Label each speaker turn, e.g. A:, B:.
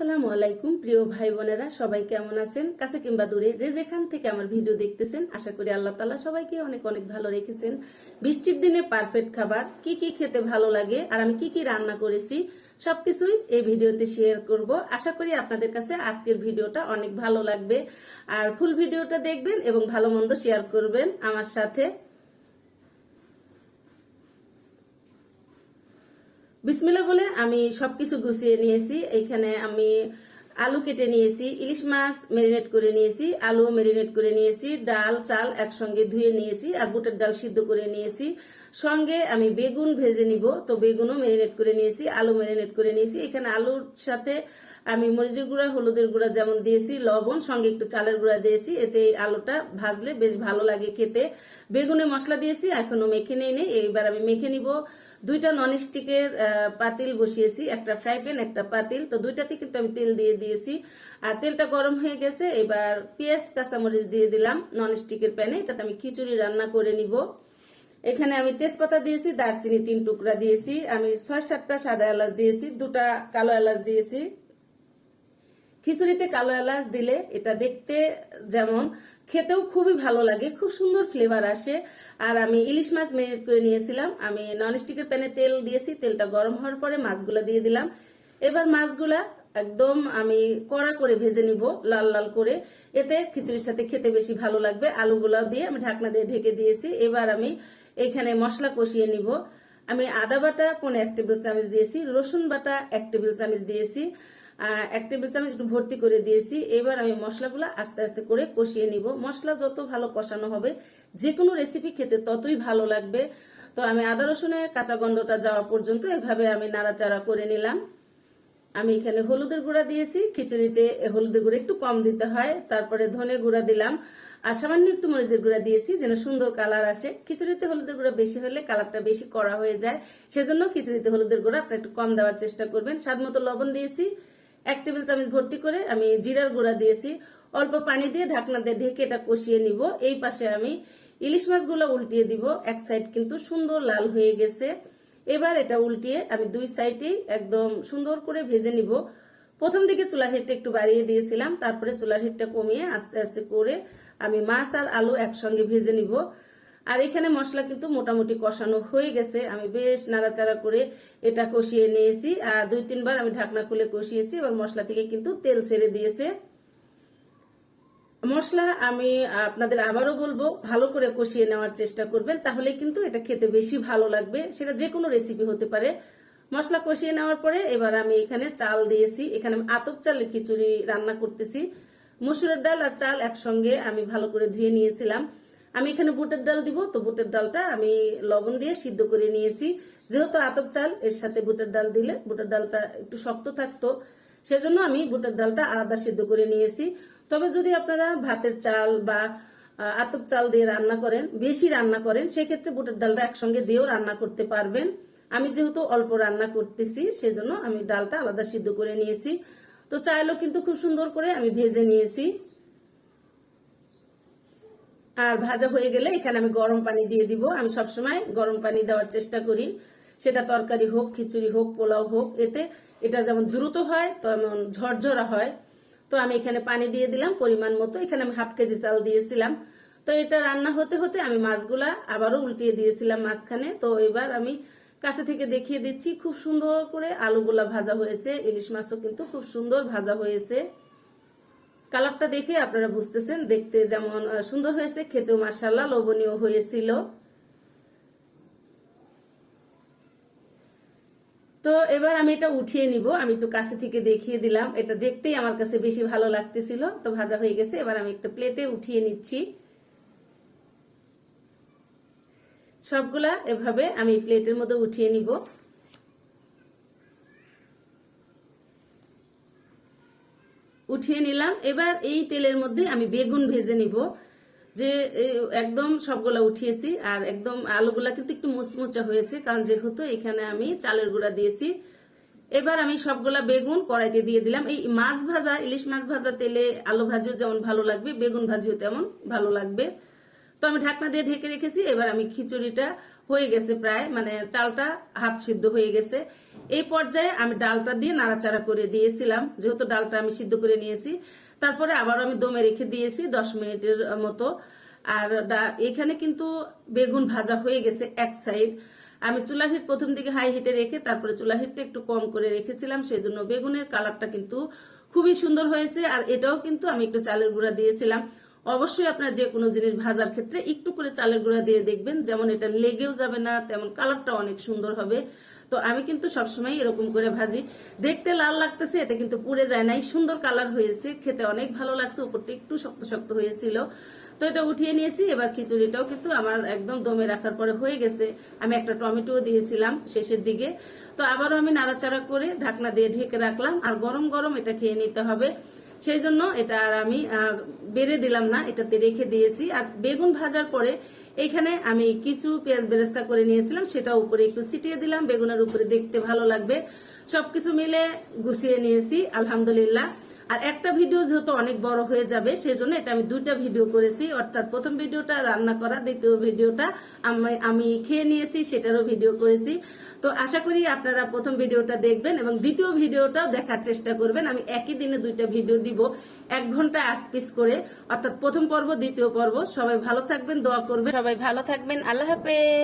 A: আসসালামু আলাইকুম প্রিয় ভাই বোনেরা, সবাই কেমন আছেন? কাছে কিংবা দূরে যে যেখান থেকে আমার ভিডিও দেখতেছেন, আশা করি আল্লাহ তাআলা সবাইকে অনেক অনেক ভালো রেখেছেন। বৃষ্টির দিনে পারফেক্ট খাবার কি কি খেতে ভালো লাগে আর আমি কি কি রান্না করেছি সবকিছুই এই ভিডিওতে শেয়ার করব। আশা করি আপনাদের কাছে আজকের ভিডিওটা অনেক ভালো লাগবে। আর ফুল ভিডিওটা দেখবেন এবং ভালো মন্দ শেয়ার করবেন আমার সাথে। বিসমিল্লাহ বলে আমি সবকিছু গুছিয়ে নিয়েছি। এইখানে আমি আলু কেটে নিয়েছি, ইলিশ মাছ মেরিনেট করে নিয়েছি, আলু মেরিনেট করে নিয়েছি, ডাল চাল একসঙ্গে ধুয়ে নিয়েছি আর বুটের ডাল সিদ্ধ করে নিয়েছি। সঙ্গে আমি বেগুন ভেজে নিব, তো বেগুনও মেরিনেট করে নিয়েছি, আলু মেরিনেট করে নিয়েছি। এখানে আলুর সাথে আমি মরিচের গুঁড়া হলুদের গুঁড়া যেমন দিয়েছি, লবণ, সঙ্গে একটু চালের গুঁড়া দিয়েছি, এতে আলুটা ভাজলে বেশ ভালো লাগে খেতে। বেগুনে মশলা দিয়েছি, এখনো মেখে নেই। এইবার আমি মেখে নিব। দুইটা ননস্টিকের পাতিল বসিয়েছি, একটা ফ্রাই প্যান একটা পাতিল, তো দুইটাতে কিন্তু আমি তেল দিয়ে দিয়েছি। আর তেলটা গরম হয়ে গেছে, এবার পেঁয়াজ কাঁচামরিচ দিয়ে দিলাম ননস্টিকের প্যানে। এটাতে আমি খিচুড়ি রান্না করে নিব। এখানে আমি তেজপাতা দিয়েছি, দারচিনি 3 টুকরা দিয়েছি, আমি 6-7টা সাদা এলাচ দিয়েছি, 2টা কালো এলাচ দিয়েছি। খিচুড়িতে কালো এলাচ দিলে এটা দেখতে যেমন খেতেও খুবই ভালো লাগে, খুব সুন্দর ফ্লেভার আসে। আর আমি ইলিশ মাছ মেরিনেট করে নিয়েছিলাম, আমি ননস্টিকের প্যানে তেল দিয়েছি, তেলটা গরম হওয়ার পরে মাছগুলা দিয়ে দিলাম। এবার মাছগুলা একদম আমি কড়া করে ভেজে নিব, লাল লাল করে, এতে খিচুড়ির সাথে খেতে বেশি ভালো লাগবে। আলুগুলাও দিয়ে আমি ঢাকনা দিয়ে ঢেকে দিয়েছি। এবার আমি এখানে মশলা কষিয়ে নিব। আমি আদা বাটা 1 টেবিল চামচ দিয়েছি, রসুন বাটা 1 টেবিল চামচ দিয়েছি, 1 টেবিল চামচ একটু ভর্তি করে দিয়েছি। এবার আমি মশলাগুলো আস্তে আস্তে করে কষিয়ে নিব। মশলা যত ভালো কষানো হবে যে কোনো রেসিপি খেতে ততই ভালো লাগবে। তো আমি আদা রসুনের কাঁচা গন্ধটা যাওয়া পর্যন্ত এভাবে আমি নাড়াচাড়া করে নিলাম। আমি এখানে হলুদের গুঁড়া দিয়েছি, খিচুড়িতে হলুদের গুঁড়া একটু কম দিতে হয়। তারপরে ধনে গুঁড়া দিলাম আর সামান্য একটু মরিচের গুঁড়া দিয়েছি যেন সুন্দর কালার আসে। খিচুড়িতে হলুদের গুঁড়া বেশি হলে কালারটা বেশি কড়া হয়ে যায়, সেজন্য খিচুড়িতে হলুদের গুঁড়া আপনারা একটু কম দেওয়ার চেষ্টা করবেন। স্বাদ মতো লবণ দিয়েছি, 1 টেবিল চামচ ভর্তি করে আমি জিরার গুঁড়া দিয়েছি। অল্প পানি দিয়ে ঢাকনা দিয়ে ঢেকে এটা কষিয়ে নিব। এই পাশে আমি ইলিশ মাছগুলো উল্টিয়ে দিব, এক সাইড কিন্তু সুন্দর লাল হয়ে গেছে। এবার এটা উল্টিয়ে আমি 2 সাইডেই একদম সুন্দর করে ভেজে নিব। প্রথম দিকে চুলার হিটটা একটু বাড়িয়ে দিয়েছিলাম, তারপরে চুলার হিটটা কমিয়ে আস্তে আস্তে করে আমি মাছ আর আলু একসঙ্গে ভেজে নিব। আর এখানে মশলা কিন্তু মোটামুটি কষানো হয়ে গেছে, আমি বেশ নাড়াচাড়া করে এটা কষিয়ে নিয়েছি। আর 2-3 বার আমি ঢাকনা খুলে কষিয়েছি। এবার মশলা থেকে কিন্তু তেল ছেড়ে দিয়েছে। মশলা আমি আপনাদের আবারও বলবো, ভালো করে কষিয়ে নেওয়ার চেষ্টা করবেন, তাহলে কিন্তু এটা খেতে বেশি ভালো লাগবে। সেটা যে কোনো রেসিপি হতে পারে। মশলা কষিয়ে নেওয়ার পরে এবার আমি এখানে চাল দিয়েছি। এখানে আমি আতপ চালের খিচুড়ি রান্না করতেছি। মসুরের ডাল আর চাল একসঙ্গে আমি ভালো করে ধুয়ে নিয়েছিলাম। আমি এখানে বুটের ডাল দিব, তো বুটের ডালটা আমি লবণ দিয়ে সিদ্ধ করে নিয়েছি। যেহেতু আতপ চাল, এর সাথে বুটের ডাল দিলে বুটের ডালটা একটু শক্ত থাকতো, সেজন্য আমি বুটের ডালটা আলাদা সিদ্ধ করে নিয়েছি। তবে যদি আপনারা ভাতের চাল বা আতপ চাল দিয়ে রান্না করেন, বেশি রান্না করেন, সেক্ষেত্রে বুটের ডালটা একসঙ্গে দিয়েও রান্না করতে পারবেন। আমি যেহেতু অল্প রান্না করতেছি, সেজন্য আমি ডালটা আলাদা সিদ্ধ করে নিয়েছি। তো চালও কিন্তু খুব সুন্দর করে আমি ভেজে নিয়েছি। আর ভাজা হয়ে গেলে এখানে আমি গরম পানি দিয়ে দিব। আমি সবসময় গরম পানি দেওয়ার চেষ্টা করি, সেটা তরকারি হোক, খিচুড়ি হোক, পোলাও হোক, এতে এটা যেমন দ্রুত হয় তেমন ঝরঝরা হয়। তো আমি এখানে পানি দিয়ে দিলাম পরিমাণ মতো। এখানে আমি 1/2 কেজি চাল দিয়েছিলাম। তো এটা রান্না হতে হতে আমি মাছগুলা আবারও উল্টিয়ে দিয়েছিলাম মাঝখানে। তো এবার আমি কাছে থেকে দেখিয়ে দিচ্ছি, খুব সুন্দর করে আলুগুলা ভাজা হয়েছে। ইলিশ মাছও কিন্তু খুব সুন্দর ভাজা হয়েছে। কালারটা দেখে আপনারা বুঝতেছেন দেখতে যেমন সুন্দর হয়েছে, খেতেও মাশাআল্লাহ লোভনীয় হয়েছিল। তো এবার আমি এটা উঠিয়ে নিব। আমি একটু কাছে থেকে দেখিয়ে দিলাম, এটা দেখতেই আমার কাছে বেশি ভালো লাগতেছিল। তো ভাজা হয়ে গেছে, এবার আমি একটা প্লেটে উঠিয়ে নিচ্ছি। সবগুলা এভাবে আমি প্লেটের মধ্যে উঠিয়ে নিব। উঠিয়ে নিলাম। এবার এই তেলের মধ্যে আমি বেগুন ভেজে নিব। যে একদম সবগুলা উঠিয়েছি, আর একদম আলুগুলা কিন্তু একটু মুচমুচা হয়েছে, কারণ যেহেতু এখানে আমি চালের গুঁড়া দিয়েছি। এবার আমি সবগুলা বেগুন কড়াইতে দিয়ে দিলাম। এই মাছ ভাজা, ইলিশ মাছ ভাজা তেলে আলু ভাজিও যেমন ভালো লাগবে, বেগুন ভাজিও তেমন ভালো লাগবে। তো আমি ঢাকনা দিয়ে ঢেকে রেখেছি। এবার আমি খিচুড়িটা হয়ে গেছে প্রায়, মানে চালটা হাফ সিদ্ধ হয়ে গেছে। এই পর্যায়ে আমি ডালটা দিয়ে নাড়াচাড়া করে দিয়েছিলাম, যেহেতু ডালটা আমি সিদ্ধ করে নিয়েছি। তারপরে আবার আমি দমে রেখে দিয়েছি 10 মিনিটের মতো। আর এখানে কিন্তু বেগুন ভাজা হয়ে গেছে এক সাইড। আমি চুলার হিট প্রথম দিকে হাই হিটে রেখে তারপরে চুলার হিটটা একটু কম করে রেখেছিলাম, সেই জন্য বেগুনের কালারটা কিন্তু খুবই সুন্দর হয়েছে। আর এটাও কিন্তু আমি একটু চালের গুঁড়া দিয়েছিলাম। অবশ্যই আপনার যে কোনো জিনিস ভাজার ক্ষেত্রে একটু করে চালের গুঁড়া দিয়ে দেখবেন, যেমন এটা লেগেও যাবে না, তেমন কালারটা অনেক সুন্দর হবে। তো আমি কিন্তু সবসময় এরকম করে ভাজি। দেখতে লাল লাগতেছে, এতে কিন্তু পুড়ে যায় নাই, সুন্দর কালার হয়েছে, খেতে অনেক ভালো লাগছে। উপরটা একটু শক্ত শক্ত হয়েছিল। তো এটা উঠিয়ে নিয়েছি। এবার খিচুড়িটাও কিন্তু আমার একদম দমে রাখার পরে হয়ে গেছে। আমি একটা টমেটো দিয়েছিলাম শেষের দিকে। তো আবারও আমি নাড়াচাড়া করে ঢাকনা দিয়ে ঢেকে রাখলাম। আর গরম গরম এটা খেয়ে নিতে হবে, সেই জন্য এটা আর আমি বেড়ে দিলাম না, এটাতে রেখে দিয়েছি। আর বেগুন ভাজার পরে এখানে আমি কিছু পেঁয়াজ বেরেস্তা করে নিয়েছিলাম, সেটা উপরে একটু ছিটিয়ে দিলাম, বেগুনের উপরে দেখতে ভালো লাগবে। সবকিছু মিলে গুছিয়ে নিয়েছি আলহামদুলিল্লাহ। আর একটা ভিডিও যেহেতু অনেক বড় হয়ে যাবে, সেই জন্য এটা আমি 2টা ভিডিও করেছি। অর্থাৎ প্রথম ভিডিওটা রান্না করা, দ্বিতীয় ভিডিওটা আমি খেয়ে নিয়েছি, সেটারও ভিডিও করেছি। তো আশা করি আপনারা প্রথম ভিডিওটা দেখবেন এবং দ্বিতীয় ভিডিওটাও দেখার চেষ্টা করবেন। আমি একই দিনে 2টা ভিডিও দিব, 1 ঘন্টা 8 পিস করে, অর্থাৎ প্রথম পর্ব দ্বিতীয় পর্ব। সবাই ভালো থাকবেন, দোয়া করবেন। সবাই ভালো থাকবেন, আল্লাহ হাফেজ।